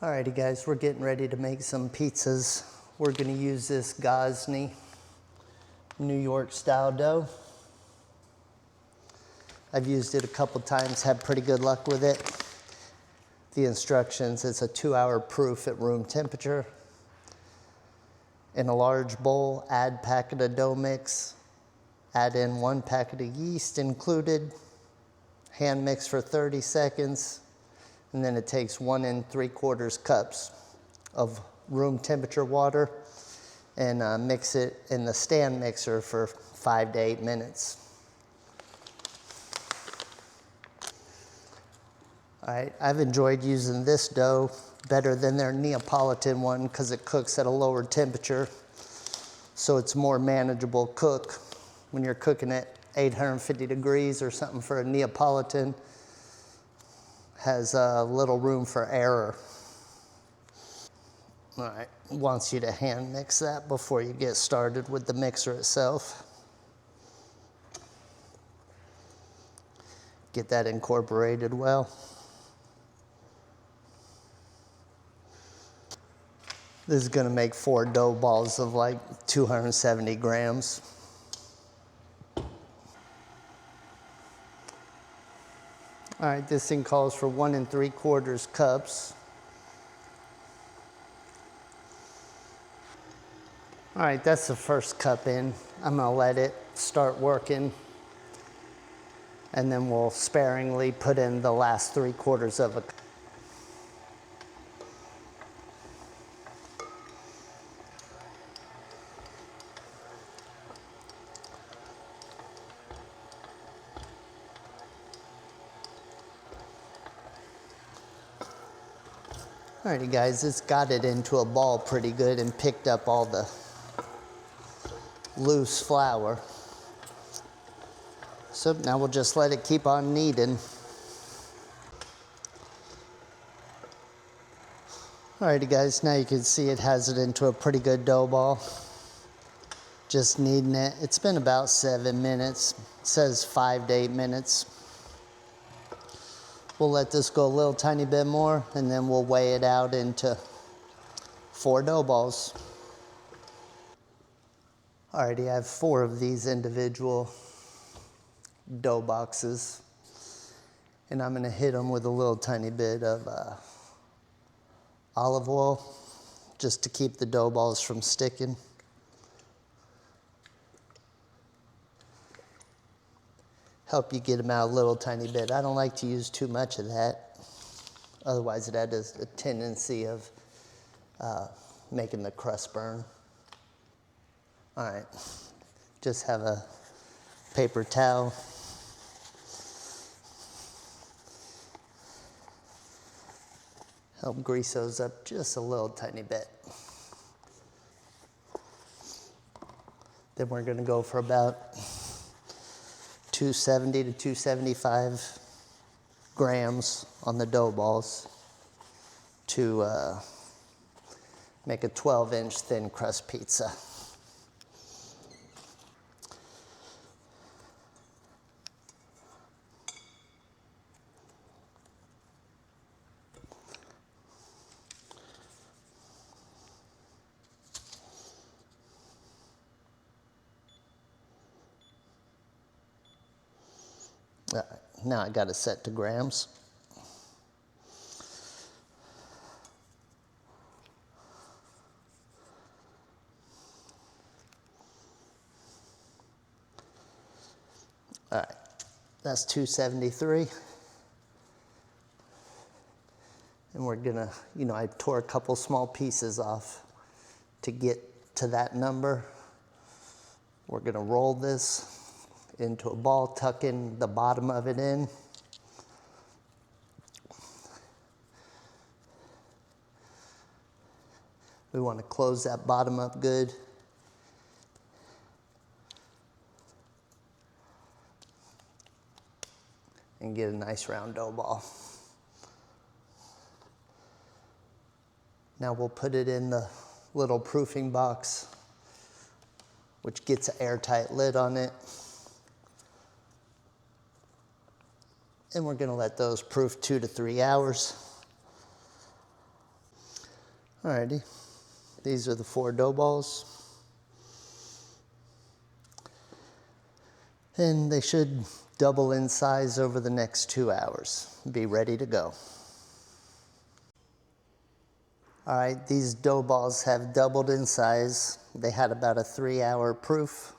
Alrighty guys, we're getting ready to make some pizzas. We're gonna use this Gozney New York style dough. I've used it a couple times, had pretty good luck with it. The instructions, it's a 2-hour proof at room temperature. In a large bowl, add packet of dough mix, add in 1 packet of yeast included, hand mix for 30 seconds, and then it takes 1 3/4 cups of room temperature water and mix it in the stand mixer for 5 to 8 minutes. All right, I've enjoyed using this dough better than their Neapolitan one because it cooks at a lower temperature, so it's more manageable cook. When you're cooking at 850 degrees or something for a Neapolitan, has little room for error. All right, wants you to hand mix that before you get started with the mixer itself. Get that incorporated well. This is gonna make 4 dough balls of like 270 grams. All right, this thing calls for 1 3/4 cups. All right, that's the first cup in. I'm gonna let it start working, and then we'll sparingly put in the last 3/4 of a cup. Alrighty guys, it's got it into a ball pretty good and picked up all the loose flour. So now we'll just let it keep on kneading. Alrighty guys, now you can see it has it into a pretty good dough ball. Just kneading it. It's been about 7 minutes. It says 5 to 8 minutes. We'll let this go a little tiny bit more, and then we'll weigh it out into 4 dough balls. Alrighty, I have 4 of these individual dough boxes, and I'm gonna hit them with a little tiny bit of olive oil just to keep the dough balls from sticking. Help you get them out a little tiny bit. I don't like to use too much of that. Otherwise it has a tendency of making the crust burn. All right, just have a paper towel. Help grease those up just a little tiny bit. Then we're gonna go for about 270 to 275 grams on the dough balls to make a 12-inch thin crust pizza. Now I got it set to grams. All right, that's 273. And we're gonna, I tore a couple small pieces off to get to that number. We're gonna roll this into a ball, tuck in the bottom of it in. We want to close that bottom up good. And get a nice round dough ball. Now we'll put it in the little proofing box, which gets an airtight lid on it. And we're gonna let those proof 2 to 3 hours. Alrighty, these are the 4 dough balls. And they should double in size over the next 2 hours. Be ready to go. All right, these dough balls have doubled in size. They had about a 3-hour proof.